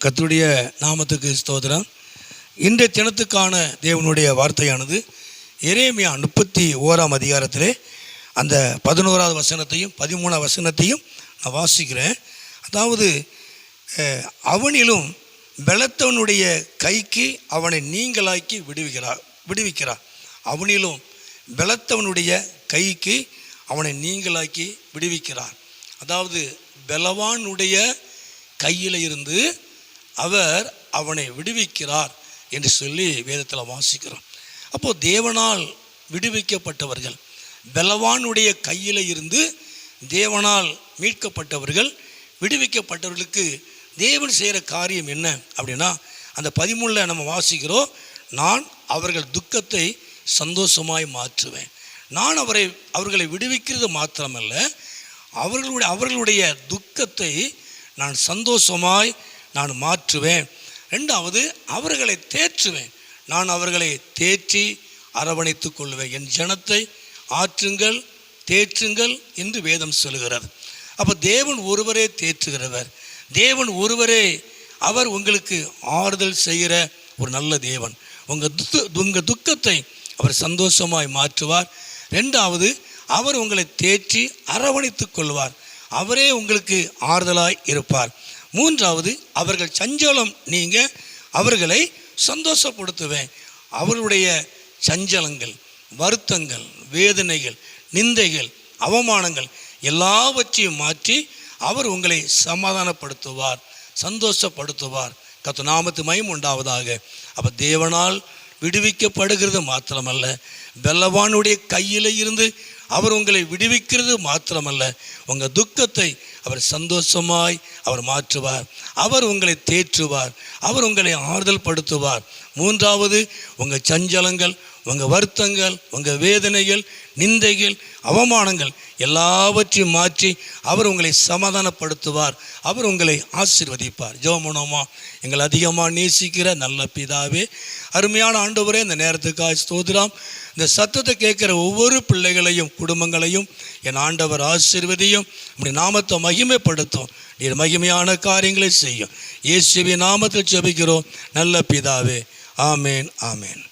கர்த்தருடைய நாமத்துக்கு ஸ்தோத்திரம். இன்றைய தினத்துக்கான தேவனுடைய வார்த்தையானது எரேமியா 31ஆம் அதிகாரத்திலே அந்த 11வது வசனத்தையும் 13வது வசனத்தையும் நான் வாசிக்கிறேன். அதாவது, அவனிலும் பலத்தவனுடைய கைக்கு அவனை நீங்களாக்கி விடுவிக்கிறார். அவனிலும் பலத்தவனுடைய கைக்கு அவனை நீங்களாக்கி விடுவிக்கிறார். அதாவது பலவானுடைய கையில் இருந்து அவர் அவனை விடுவிக்கிறார் என்று சொல்லி வேதத்தில் வாசிக்கிறோம். அப்போது தேவனால் விடுவிக்கப்பட்டவர்கள், பலவானுடைய கையில் இருந்து தேவனால் மீட்கப்பட்டவர்கள், விடுவிக்கப்பட்டவர்களுக்கு தேவன் செய்கிற காரியம் என்ன அப்படின்னா, அந்த 13 நம்ம வாசிக்கிறோம், நான் அவர்கள் துக்கத்தை சந்தோஷமாய் மாற்றுவேன். நான் அவர்களை விடுவிக்கிறது மாத்திரமல்ல, அவர்களுடைய துக்கத்தை நான் சந்தோஷமாய் நான் மாற்றுவேன். 2வது, அவர்களை தேற்றுவேன். நான் அவர்களை தேற்றி அரவணைத்து கொள்வேன். என் ஜனத்தை ஆற்றுங்கள், தேற்றுங்கள் என்று வேதம் சொல்லுகிறது. அப்போ தேவன் ஒருவரே தேற்றுகிறவர், தேவன் ஒருவரே அவர் உங்களுக்கு ஆறுதல் செய்கிற ஒரு நல்ல தேவன். உங்கள் துக்கத்தை அவர் சந்தோஷமாய் மாற்றுவார். 2வது, அவர் உங்களை தேற்றி அரவணைத்து கொள்வார். அவரே உங்களுக்கு ஆறுதலாய் இருப்பார். 3வது, அவர்கள் சஞ்சலம் நீங்க அவர்களை சந்தோஷப்படுத்துவேன். அவர்களுடைய சஞ்சலங்கள், வருத்தங்கள், வேதனைகள், நிந்தைகள், அவமானங்கள் எல்லாவற்றையும் மாற்றி அவர் உங்களை சமாதானப்படுத்துவார், சந்தோஷப்படுத்துவார். கர்த்தர் நாமத்துக்கு மகிமை உண்டாவதாக. அப்போ தேவனால் விடுவிக்கப்படுகிறது மாத்திரமல்ல, பலவானுடைய கையில் இருந்து அவர் உங்களை விடுவிக்கிறது மாத்திரமல்ல, உங்கள் துக்கத்தை அவர் சந்தோஷமாய் அவர் மாற்றுவார். அவர் உங்களை தேற்றுவார், அவர் உங்களை ஆறுதல் படுத்துவார். 3வது, உங்கள் சஞ்சலங்கள், உங்கள் வருத்தங்கள், உங்கள் வேதனைகள், நிந்தைகள், அவமானங்கள் எல்லாவற்றையும் மாற்றி அவர் உங்களை சமாதானப்படுத்துவார், அவர் உங்களை ஆசீர்வதிப்பார். ஜெபம் பண்ணுவோமா? எங்களை அதிகமாக நேசிக்கிற நல்ல பிதாவே, அருமையான ஆண்டவரே, இந்த நேரத்துக்காக ஸ்தோத்திரம். இந்த சத்தத்தை கேட்குற ஒவ்வொரு பிள்ளைகளையும் குடும்பங்களையும் என் ஆண்டவர் ஆசீர்வதியும், உம்முடைய நாமத்தை மகிமைப்படுத்தும். நீர் மகிமையான காரியங்களை செய்யும். இயேசுவின் நாமத்தில் ஜெபிக்கிறோம் நல்ல பிதாவே. ஆமேன், ஆமேன்.